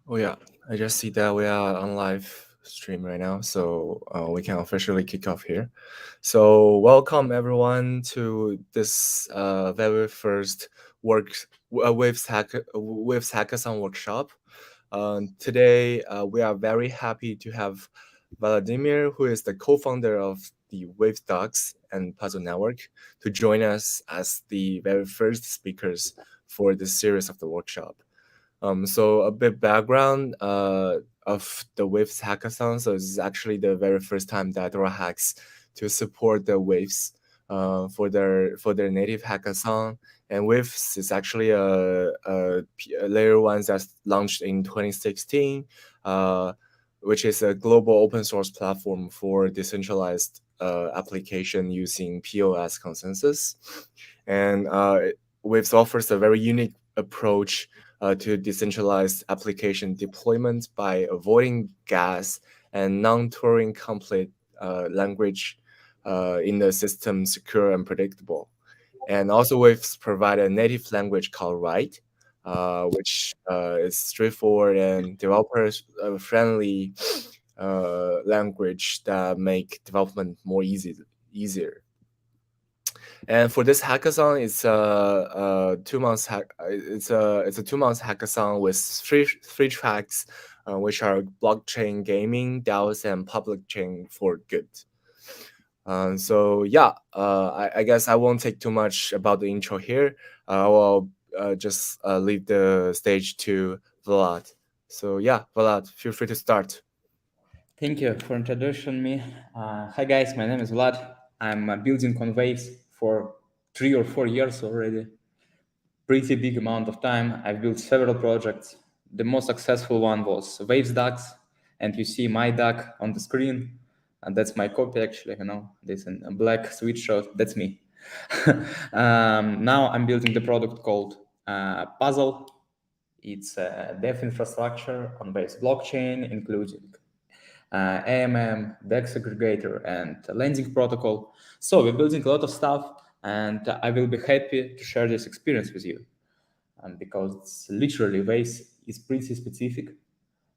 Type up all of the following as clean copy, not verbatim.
Oh yeah, I just see that we are on live stream right now, so we can officially kick off here. So welcome everyone to this very first Waves Hackathon workshop. Today we are very happy to have Vladimir, who is the co-founder of the Wave Docs and Puzzle Network, to join us as the very first speakers for this series of the workshop. So a bit background of the Waves hackathon. So this is actually the very first time that Dora Hacks to support the Waves for their native hackathon. And Waves is actually a layer one that's launched in 2016, which is a global open source platform for decentralized application using POS consensus. And Waves offers a very unique approach to decentralized application deployment by avoiding gas and non-Turing complete language in the system secure and predictable. And also we've provided a native language called Write, which is straightforward and developers friendly language that make development more easier. And for this hackathon, it's a 2 months it's a 2 months hackathon with three tracks, which are blockchain gaming, DAOs, and public chain for good. So yeah, I guess I won't take too much about the intro here. I will just leave the stage to Vlad. So yeah, Vlad, feel free to start. Thank you for introducing me. Hi guys, my name is Vlad. I'm building on Waves for 3 or 4 years already. Pretty big amount of time. I've built several projects. The most successful one was Waves Ducks, and you see my duck on the screen. And that's my copy actually, this in a black sweatshirt, that's me. Now I'm building the product called Puzzle. It's a dev infrastructure on Waves blockchain, including AMM, DEX aggregator, and lending protocol. So we're building a lot of stuff, and I will be happy to share this experience with you. Because literally Waves is pretty specific.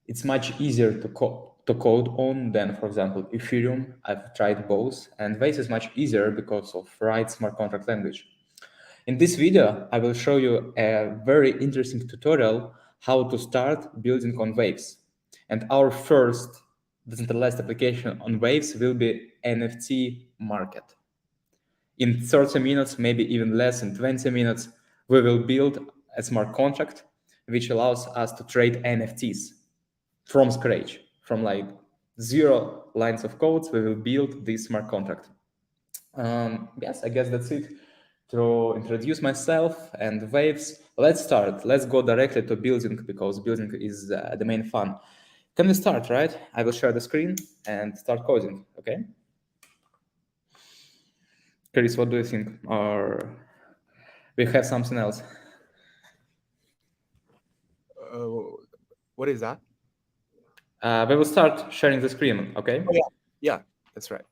It's much easier to code on than, for example, Ethereum. I've tried both, and Waves is much easier because of Write smart contract language. In this video, I will show you a very interesting tutorial how to start building on Waves. And our first decentralized application on Waves will be NFT market. In 30 minutes, maybe even less, in 20 minutes, we will build a smart contract which allows us to trade NFTs from scratch, from like 0 lines of codes. We will build this smart contract. Yes, I guess that's it. To introduce myself and Waves, let's start. Let's go directly to building because building is the main fun. Can we start, right? I will share the screen and start coding, okay? Chris, what do you think? Or we have something else? What is that? We will start sharing the screen, okay? Oh yeah, that's right.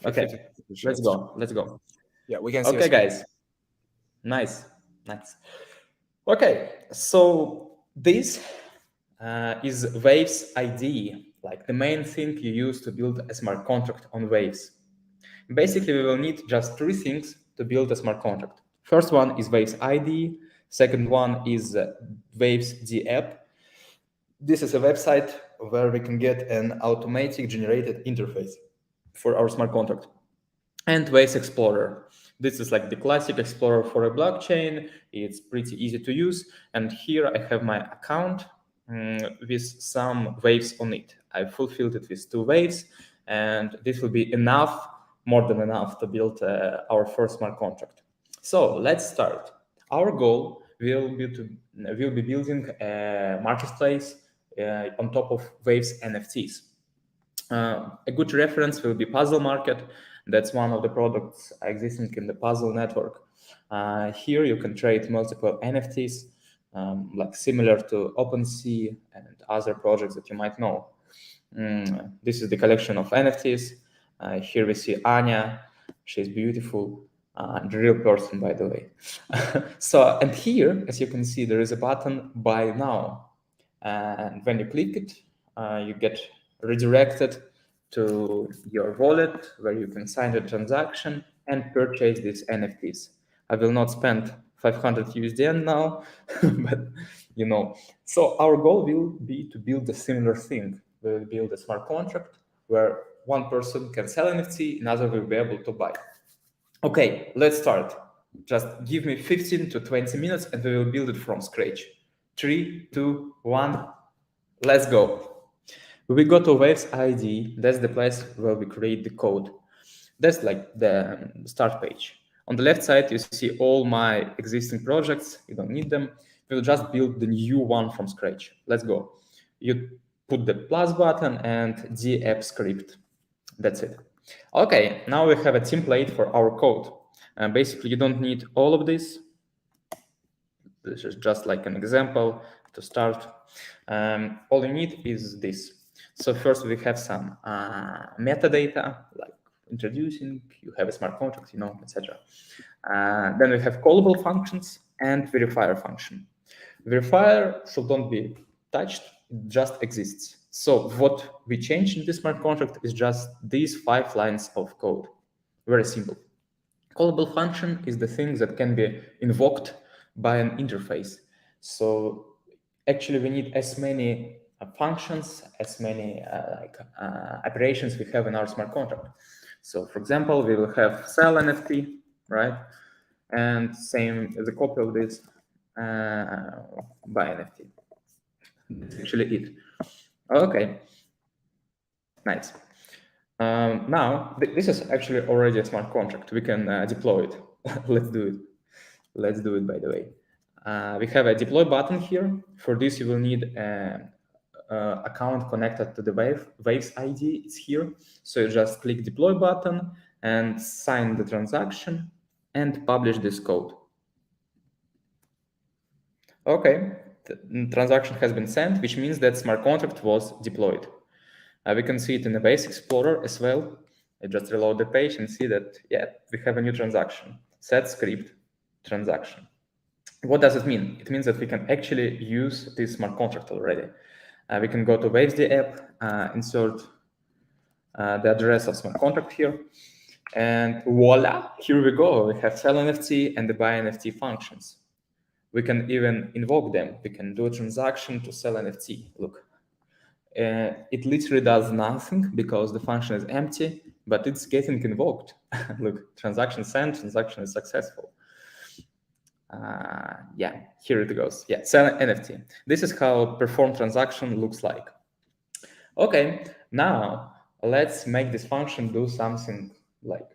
Okay, let's go. Yeah, we can see. Okay, guys. Nice. Okay, so this is Waves ID, like the main thing you use to build a smart contract on Waves. Basically, we will need just 3 things to build a smart contract. First one is Waves ID. Second one is Waves D app. This is a website where we can get an automatic generated interface for our smart contract. And Waves Explorer. This is like the classic Explorer for a blockchain. It's pretty easy to use. And here I have my account with some waves on it. I fulfilled it with 2 waves, and this will be enough, more than enough, to build our first smart contract. So let's start. Our goal will be building a marketplace on top of Waves NFTs. A good reference will be Puzzle Market. That's one of the products existing in the Puzzle network. Here you can trade multiple NFTs, like similar to OpenSea and other projects that you might know. This is the collection of NFTs. Here we see Anya. She's beautiful. the real person, by the way. So, and here, as you can see, there is a button buy now. And when you click it, you get redirected to your wallet where you can sign the transaction and purchase these NFTs. I will not spend 500 USDN now, but you know. So our goal will be to build a similar thing. We will build a smart contract where one person can sell NFT, another will be able to buy. Okay, let's start. Just give me 15 to 20 minutes and we will build it from scratch. 3, 2, 1, let's go. We go to Waves ID. That's the place where we create the code. That's like the start page. On the left side, you see all my existing projects. You don't need them. We'll just build the new one from scratch. Let's go. You put the plus button and the app script. That's it. Okay, now we have a template for our code. Basically, you don't need all of this. This is just like an example to start. All you need is this. So first we have some metadata, like introducing, you have a smart contract, etc. Then we have callable functions and verifier function. Verifier should not be touched, it just exists. So what we change in this smart contract is just these 5 lines of code. Very simple. Callable function is the thing that can be invoked by an interface. So actually we need as many functions, as many operations we have in our smart contract. So for example, we will have sell NFT, right? And same as a copy of this buy NFT. That's actually it. Okay, nice. Now, this is actually already a smart contract. We can deploy it. Let's do it. Let's do it, by the way. We have a deploy button here. For this, you will need an account connected to the Waves ID. It's here. So you just click deploy button and sign the transaction and publish this code. Okay, the transaction has been sent, which means that smart contract was deployed. We can see it in the base explorer as well. I just reload the page and see that, yeah, we have a new transaction. Set script transaction. What does it mean? It means that we can actually use this smart contract already. We can go to Waves.d app, insert the address of smart contract here, and voila, here we go. We have sell NFT and the buy NFT functions. We can even invoke them. We can do a transaction to sell NFT. Look. It literally does nothing because the function is empty, but it's getting invoked. Look, transaction sent, transaction is successful. Yeah, here it goes. Yeah, sell NFT. This is how perform transaction looks like. Okay, now let's make this function do something like,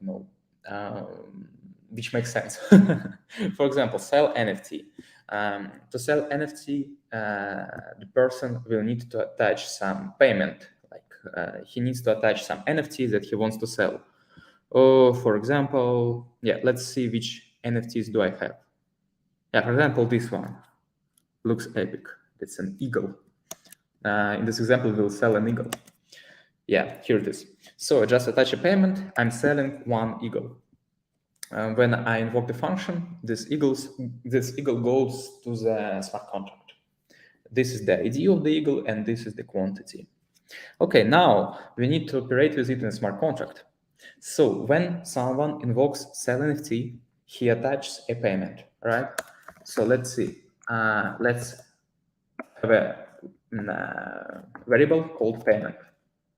which makes sense. For example, sell NFT. To sell NFT, the person will need to attach some payment. Like he needs to attach some NFT that he wants to sell. Oh, for example, yeah, let's see which NFTs do I have. Yeah, for example, this one looks epic. It's an eagle. In this example, we'll sell an eagle. Yeah, here it is. So just attach a payment. I'm selling one eagle. When I invoke the function, this eagle goes to the smart contract. This is the ID of the eagle, and this is the quantity. Okay, now we need to operate with it in a smart contract. So when someone invokes sell NFT, he attaches a payment, right? So let's see. Let's have a variable called payment,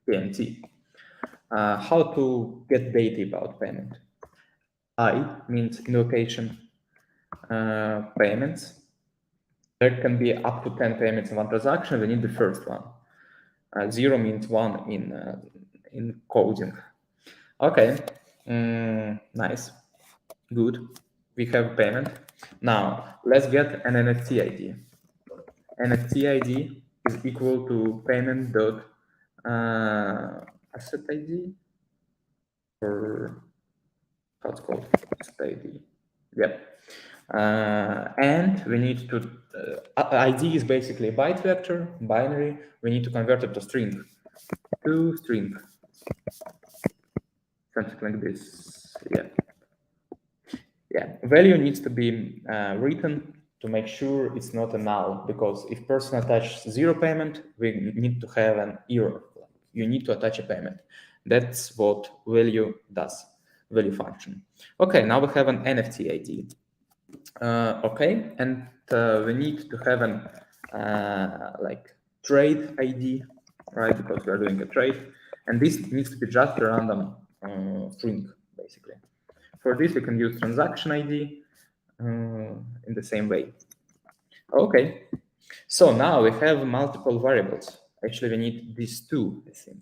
PMT. How to get data about payment? I means invocation payments. There can be up to 10 payments in one transaction. We need the first one. 0 means 1 in coding. Okay, nice, good. We have payment. Now let's get an NFT ID. NFT ID is equal to payment dot asset ID, or how it's called, asset ID. Yeah. And we need to, ID is basically a byte vector, binary. We need to convert it to string, something like this. Yeah. Yeah, value needs to be written to make sure it's not a null, because if person attach zero payment, we need to have an error. You need to attach a payment. That's what value does, value function. Okay, now we have an NFT ID. Okay, and we need to have an like trade ID, right? Because we are doing a trade, and this needs to be just a random string, basically. For this, we can use transaction ID in the same way. Okay, so now we have multiple variables. Actually, we need these two, I think.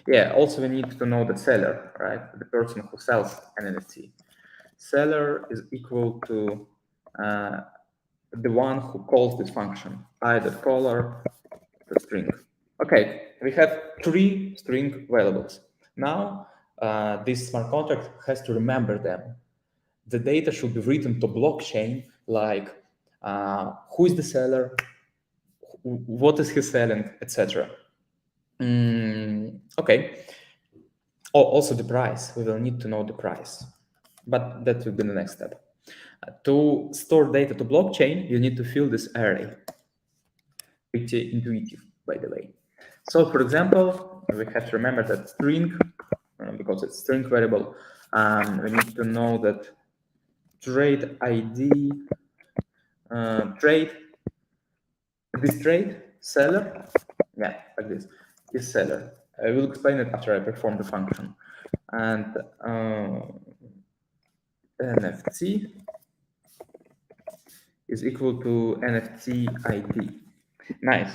Yeah, also we need to know the seller, right? The person who sells an NFT. Seller is equal to the one who calls this function, I.caller the string. Okay, we have three string variables. Now, this smart contract has to remember them. The data should be written to blockchain, like who is the seller, what is he selling, etc. Okay. Oh, also the price. We will need to know the price, but that will be the next step. To store data to blockchain, you need to fill this array. Pretty intuitive, by the way. So, for example, we have to remember that string, because it's string variable, we need to know that trade ID, trade, this trade, seller, yeah, like this, is seller. I will explain it after I perform the function. And NFT is equal to NFT ID. Nice.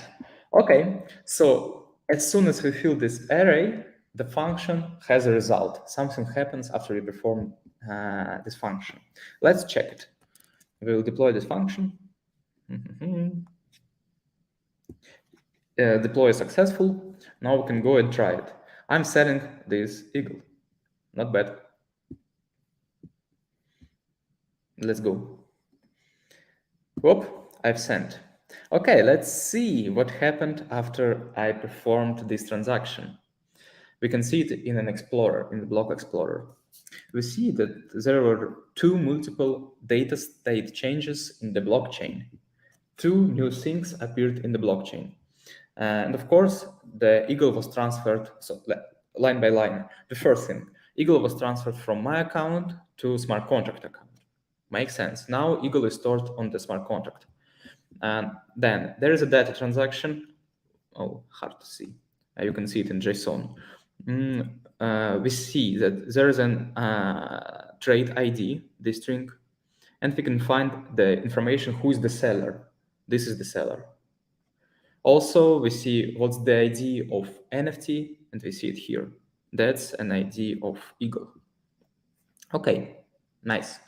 Okay, so as soon as we fill this array, the function has a result. Something happens after we perform this function. Let's check it. We will deploy this function. Deploy is successful. Now we can go and try it. I'm selling this eagle. Not bad. Let's go. Whoop, I've sent. Okay, let's see what happened after I performed this transaction. We can see it in an explorer, in the block explorer. We see that there were two multiple data state changes in the blockchain. Two new things appeared in the blockchain. And of course, the eagle was transferred, so line by line. The first thing, eagle was transferred from my account to smart contract account. Makes sense. Now eagle is stored on the smart contract. And then there is a data transaction. Oh, hard to see. You can see it in JSON. We see that there is an trade ID, this string, and we can find the information who is the seller. This is the seller. Also, we see what's the ID of NFT, and we see it here. That's an ID of eagle. Okay, nice.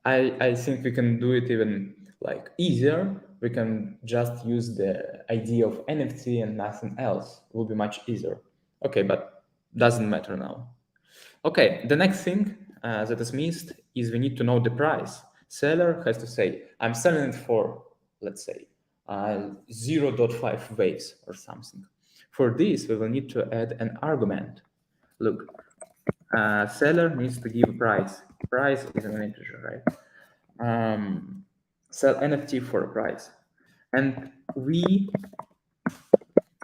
I think we can do it even like easier. We can just use the ID of NFT and nothing else. It will be much easier. Okay, but doesn't matter now. Okay, the next thing that is missed is we need to know the price. Seller has to say, I'm selling it for, let's say, 0.5 waves or something. For this, we will need to add an argument. Look, seller needs to give a price. Price is an integer, right? Sell NFT for a price. And we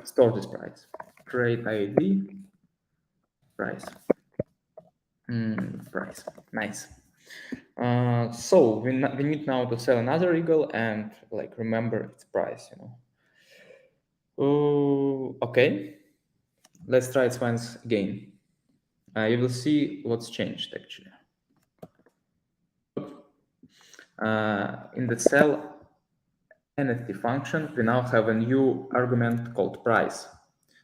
store this price. Trade ID, price. Price. Nice. So we need now to sell another eagle and like remember its price, you know. Oh, okay. Let's try it once again. You will see what's changed actually. In the sell NFT function, we now have a new argument called price.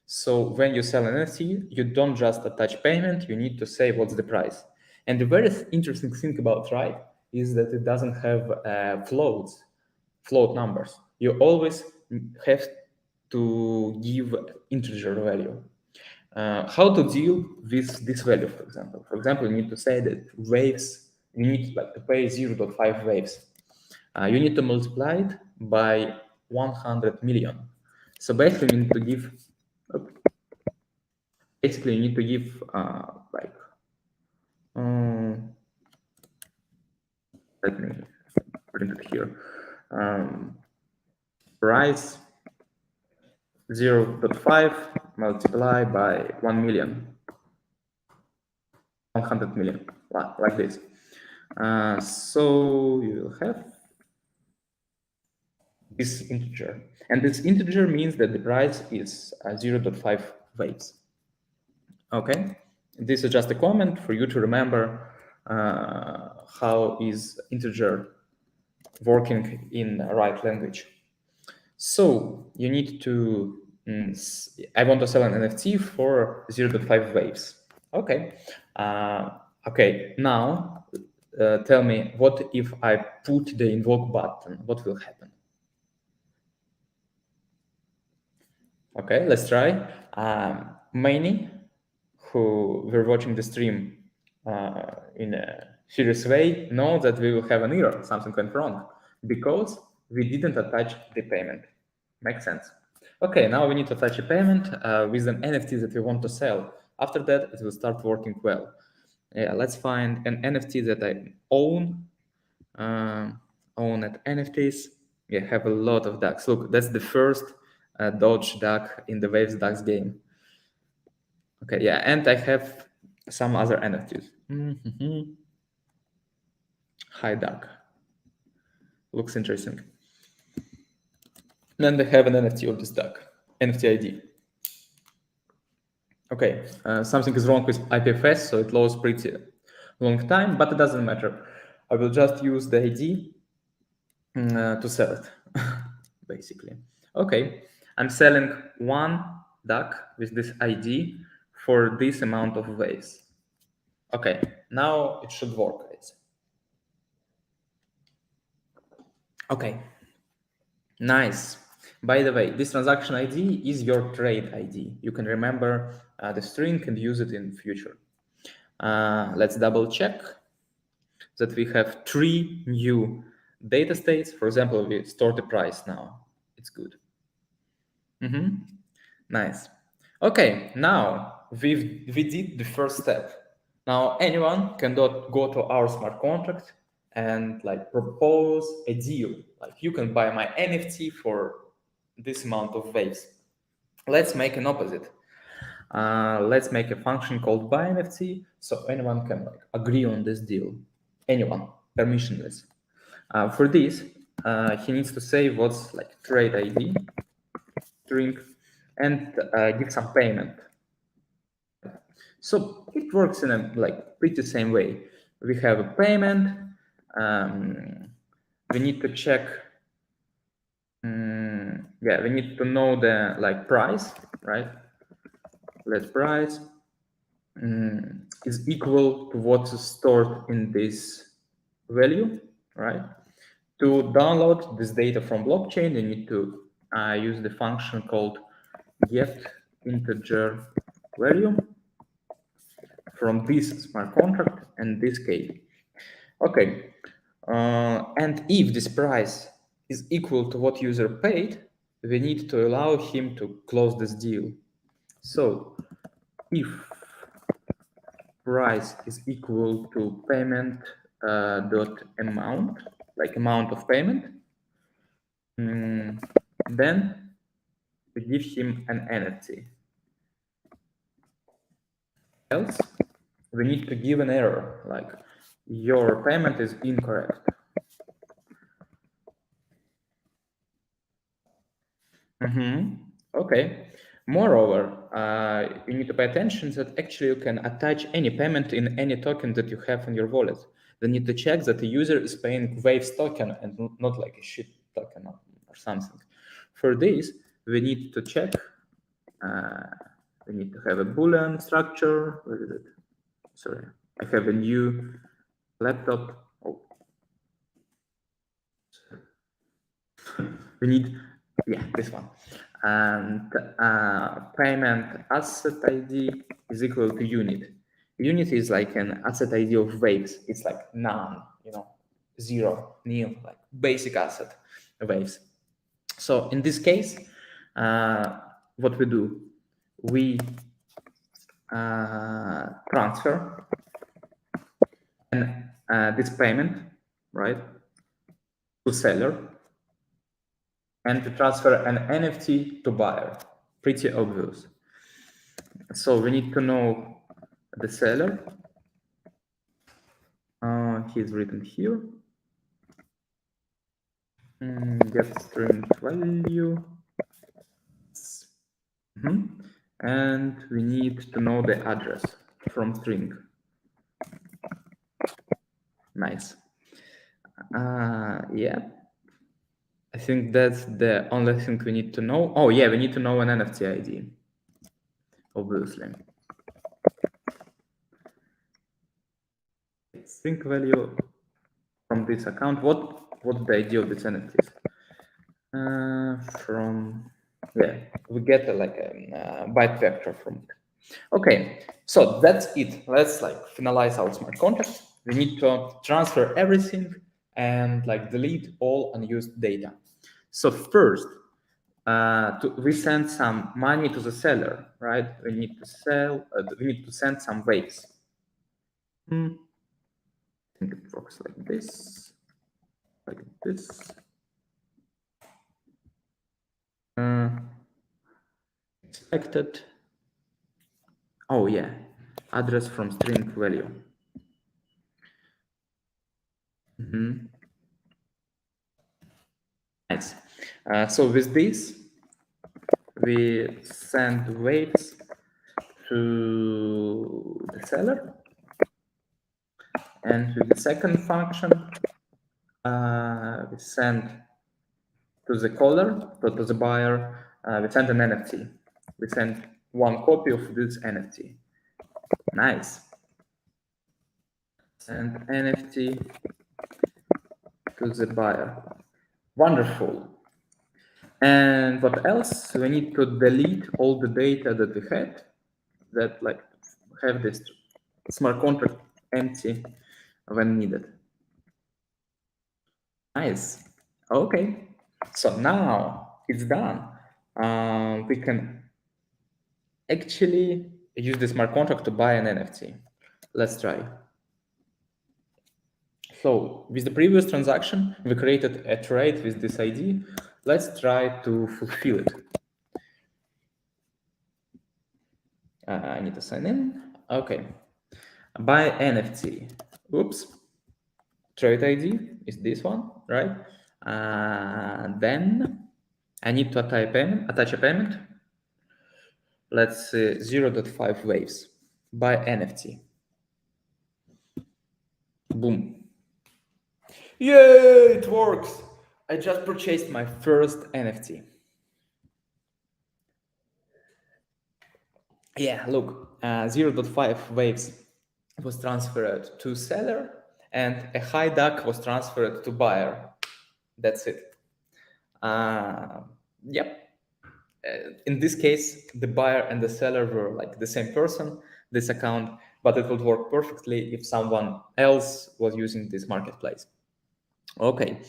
So when you sell an NFT, you don't just attach payment, you need to say what's the price. And the very interesting thing about right is that it doesn't have float numbers. You always have to give integer value. How to deal with this value, for example? For example, you need to say that waves, you need to pay 0.5 waves. You need to multiply it by 100 million. So basically, you need to give, you need to give like let me print it here. Price 0.5 multiplied by 1 million. 100 million, like this. So you will have this integer. And this integer means that the price is 0.5 waves. Okay, this is just a comment for you to remember how is integer working in the right language. So you need to, I want to sell an NFT for 0.5 waves. Okay, okay, now tell me, what if I put the invoke button? What will happen? Okay, let's try. Many who were watching the stream in a serious way know that we will have an error, something went wrong, because we didn't attach the payment. Makes sense. Okay, now we need to attach a payment with an NFT that we want to sell. After that, it will start working well. Yeah, let's find an NFT that I own. Own at NFTs. Yeah, have a lot of ducks. Look, that's the first Dodge duck in the Waves ducks game. Okay, yeah, and I have some other NFTs. Hi duck. Looks interesting. And I have an NFT of this duck, NFT ID. Okay, something is wrong with IPFS, so it loads pretty long time, but it doesn't matter. I will just use the ID to sell it, basically. Okay, I'm selling one duck with this ID for this amount of waves. Okay, now it should work. Okay, nice. By the way, this transaction ID is your trade ID. You can remember the string and use it in future. Let's double check that we have 3 new data states. For example, we store the price now. It's good. Nice. Okay, now we did the first step. Now anyone can go to our smart contract and like propose a deal. Like you can buy my NFT for this amount of waves. Let's make an opposite. Let's make a function called buy NFT, so anyone can like agree on this deal. Anyone, permissionless. For this, he needs to say what's like trade ID, string, and give some payment. So it works in a like pretty same way. We have a payment. We need to check. Yeah, we need to know the like price, right? Let price is equal to what's stored in this value, right? To download this data from blockchain, you need to use the function called get integer value from this smart contract and this key. Okay, and if this price is equal to what user paid, we need to allow him to close this deal. So if price is equal to payment dot amount, like amount of payment, then we give him an NFT. Else, we need to give an error, like your payment is incorrect. Okay. Moreover, you need to pay attention that actually you can attach any payment in any token that you have in your wallet. They need to check that the user is paying Waves token and not like a shit token or something. For this, we need to check. We need to have a Boolean structure. Where is it? Sorry, I have a new laptop. Oh. We need, yeah, this one. And payment asset ID is equal to unit. Unit is like an asset ID of waves. It's like none, zero, nil, like basic asset waves. So in this case, what we do, we transfer and this payment right, to seller, and to transfer an NFT to buyer. Pretty obvious. So we need to know the seller. He's written here. Get string value. And we need to know the address from string. Nice. Yeah. I think that's the only thing we need to know. Oh yeah, we need to know an NFT ID, obviously. String value from this account. What's the ID of this NFTs? We get a byte vector from it. Okay, so that's it. Let's finalize our smart contract. We need to transfer everything and delete all unused data. So first, we send some money to the seller, right? We need to sell. We need to send some waves. I think it works like this. Expected. Oh yeah, address from string value. Nice. So with this, we send waves to the seller, and with the second function, we send to the caller, to the buyer, we send an NFT. We send one copy of this NFT. Nice. Send NFT to the buyer. Wonderful. And what else? We need to delete all the data that we had that have this smart contract empty when needed. Nice. Okay. So now it's done. We can actually use the smart contract to buy an NFT. Let's try. So with the previous transaction, we created a trade with this ID. Let's try to fulfill it. I need to sign in. Okay. Buy NFT. Oops. Trade ID is this one, right? Then I need to attach a payment. Let's say 0.5 waves. Buy NFT. Boom. Yay, it works. I just purchased my first NFT. Yeah, look, 0.5 waves was transferred to seller and a high duck was transferred to buyer. That's it. Yep. In this case, the buyer and the seller were the same person, this account, but it would work perfectly if someone else was using this marketplace. Okay,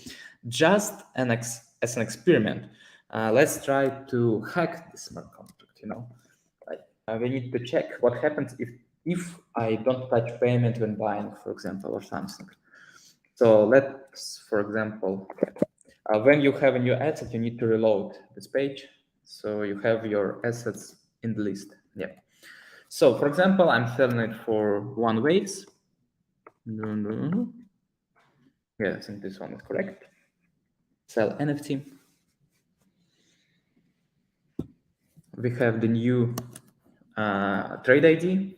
just as an experiment, let's try to hack this smart contract. We need to check what happens if I don't touch payment when buying, for example, or something. So let's, for example, when you have a new asset, you need to reload this page. So you have your assets in the list. Yeah. So for example, I'm selling it for 1 waves. Yeah, I think this one is correct. Sell NFT. We have the new trade ID,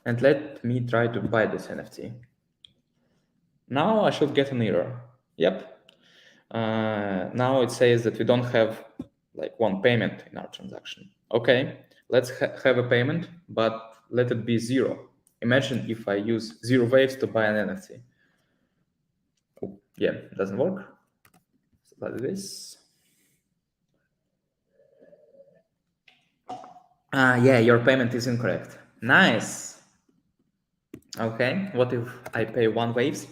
and let me try to buy this NFT. Now I should get an error. Yep. Now it says that we don't have one payment in our transaction. Okay, let's have a payment, but let it be 0. Imagine if I use 0 waves to buy an NFT. Oh, yeah, it doesn't work. So like this. Yeah, your payment is incorrect. Nice. Okay, what if I pay 1 waves?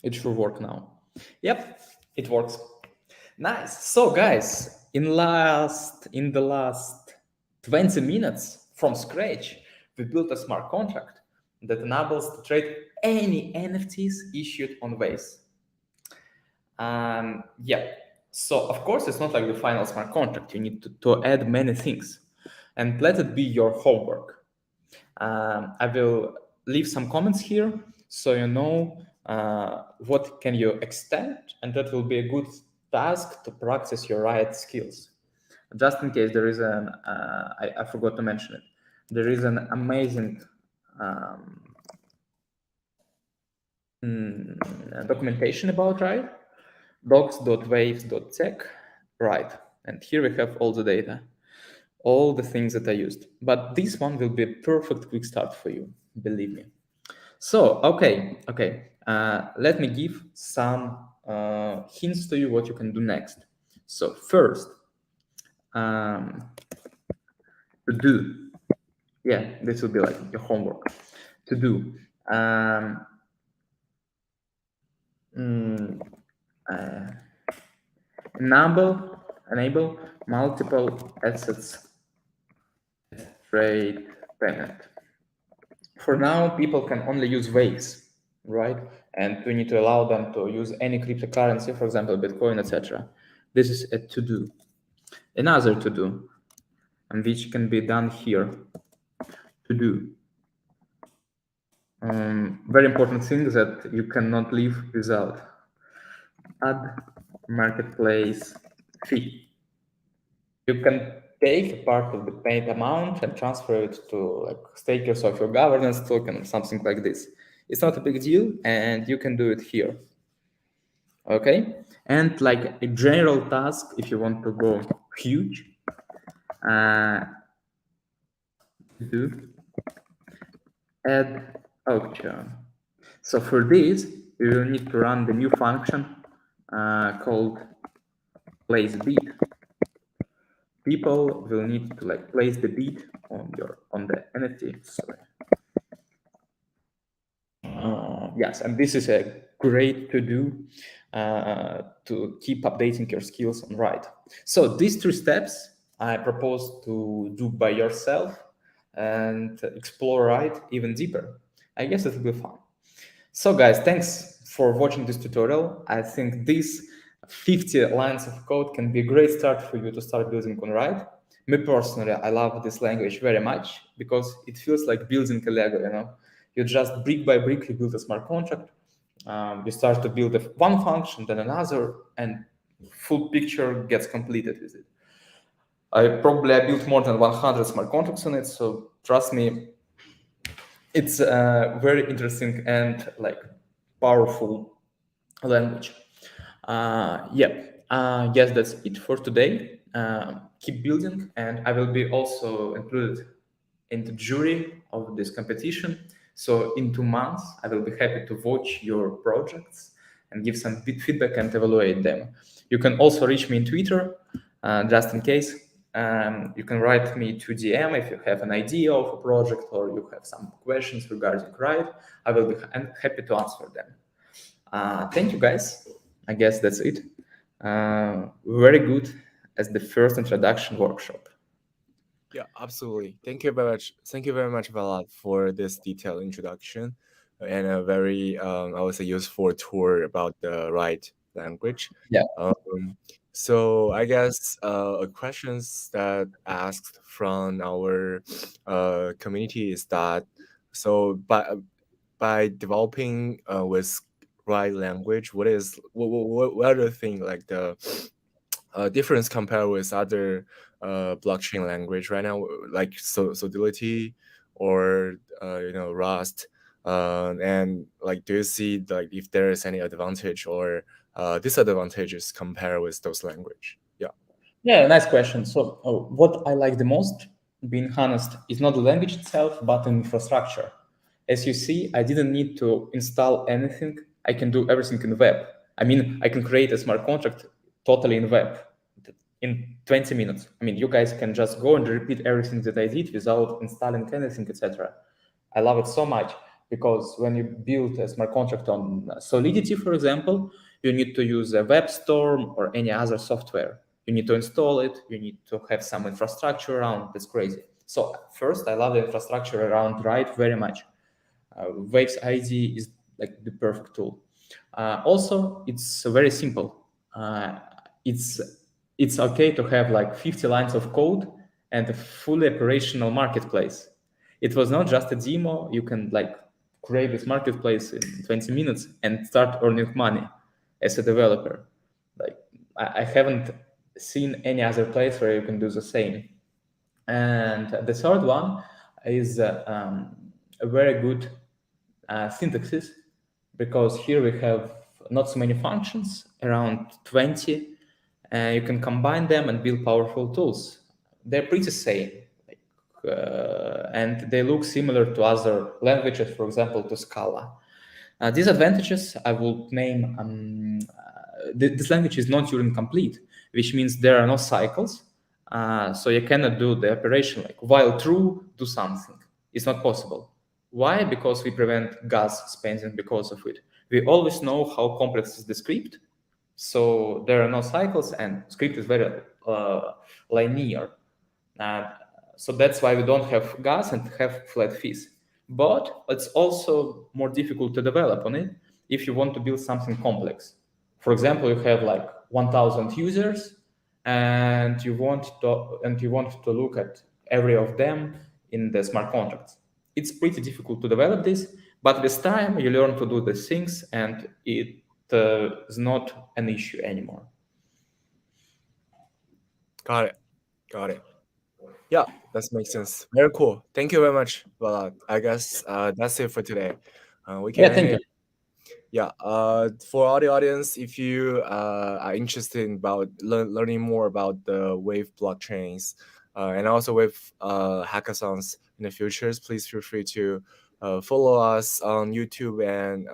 It should work now. Yep, it works. Nice. So guys, in the last 20 minutes from scratch, we built a smart contract that enables to trade any NFTs issued on Waves. Yeah. So of course it's not like the final smart contract. You need to add many things, and let it be your homework. I will leave some comments here so you know what can you extend, and that will be a good task to practice your right skills. Just in case there is I forgot to mention it. There is an amazing um, documentation about RIDE, docs.waves.tech, right? And here we have all the data, all the things that I used. But this one will be a perfect quick start for you, believe me. So, okay. Let me give some hints to you what you can do next. So first, to do, yeah, this will be like your homework. To do, enable multiple assets trade payment. For now, people can only use Waves, right? And we need to allow them to use any cryptocurrency, for example, Bitcoin, etc. This is a to-do. Another to-do, and which can be done here. To-do. Very important thing that you cannot live without. Add marketplace fee. You can take a part of the paid amount and transfer it to like stakers of your governance token or something like this. It's not a big deal, and you can do it here. Okay, and like a general task, if you want to go huge, do add auction. So for this, you will need to run the new function called place bid. People will need to like place the bid on the NFT. Sorry. Yes, and this is a great to do to keep updating your skills on RIDE. So these 3 steps I propose to do by yourself and explore RIDE even deeper. I guess it will be fun. So guys, thanks for watching this tutorial. I think these 50 lines of code can be a great start for you to start building on RIDE. Me personally, I love this language very much because it feels like building a Lego, you know? You just brick by brick, you build a smart contract. You start to build one function, then another, and full picture gets completed with it. I built more than 100 smart contracts on it, so trust me, it's a very interesting and like powerful language. Yes, that's it for today. Keep building, and I will be also included in the jury of this competition. So in 2 months, I will be happy to watch your projects and give some feedback and evaluate them. You can also reach me in Twitter, just in case. You can write me to DM if you have an idea of a project or you have some questions regarding RIDE. I will be happy to answer them. Thank you, guys. I guess that's it. Very good as the first introduction workshop. Yeah, absolutely. Thank you very much. Thank you very much, Vlad, for this detailed introduction and a very, I would say, useful tour about the right language. Yeah. So I guess questions that asked from our community is that so by developing with right language, what are the thing like the difference compared with other blockchain language right now, like Solidity or Rust, and like, do you see like if there is any advantage or disadvantages compared with those language? Yeah. Yeah, nice question. So, what I like the most, being honest, is not the language itself, but the infrastructure. As you see, I didn't need to install anything. I can do everything in the web. I mean, I can create a smart contract totally in web in 20 minutes. I mean, you guys can just go and repeat everything that I did without installing anything, etc. I love it so much because when you build a smart contract on Solidity, for example, you need to use a WebStorm or any other software. You need to install it. You need to have some infrastructure around. That's crazy. So first, I love the infrastructure around RIDE very much. Waves ID is like the perfect tool. Also, it's very simple. Uh, it's it's okay to have like 50 lines of code and a fully operational marketplace. It was not just a demo. You can like create this marketplace in 20 minutes and start earning money as a developer. Like I haven't seen any other place where you can do the same. And the third one is a very good syntaxes, because here we have not so many functions, around 20. You can combine them and build powerful tools. They're pretty same, and they look similar to other languages, for example, to Scala. Disadvantages, I will name, this language is not Turing complete, which means there are no cycles. So you cannot do the operation like while true, do something. It's not possible. Why? Because we prevent gas spending because of it. We always know how complex is the script. So there are no cycles, and script is very linear. Uh, so that's why we don't have gas and have flat fees. But it's also more difficult to develop on it if you want to build something complex. For example, you have like 1,000 users, and you want to look at every of them in the smart contracts. It's pretty difficult to develop this, but with time you learn to do these things, and it is not an issue anymore. Got it. Got it. Yeah, that makes sense. Very cool. Thank you very much. Well, I guess that's it for today. We can Yeah, end thank it. you. Yeah, for all the audience, if you are interested in about learning more about the Wave blockchains and also with hackathons in the futures, please feel free to follow us on YouTube and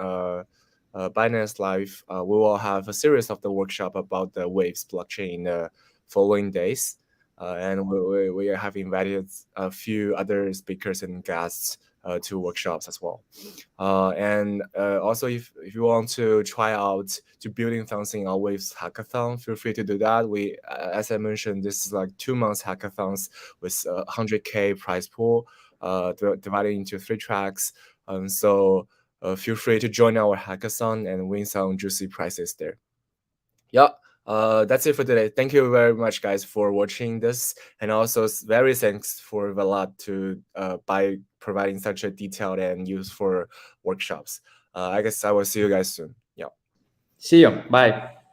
Binance Live. We will have a series of the workshop about the Waves blockchain in the following days. And we have invited a few other speakers and guests to workshops as well. And also, if you want to try out to building something on Waves hackathon, feel free to do that. We, as I mentioned, this is like 2 months hackathons with 100K prize pool, divided into 3 tracks. So feel free to join our hackathon and win some juicy prizes there. Yeah. That's it for today. Thank you very much, guys, for watching this, and also very thanks for Vlad to by providing such a detailed and useful workshops. I guess I will see you guys soon. Yeah. See you. Bye.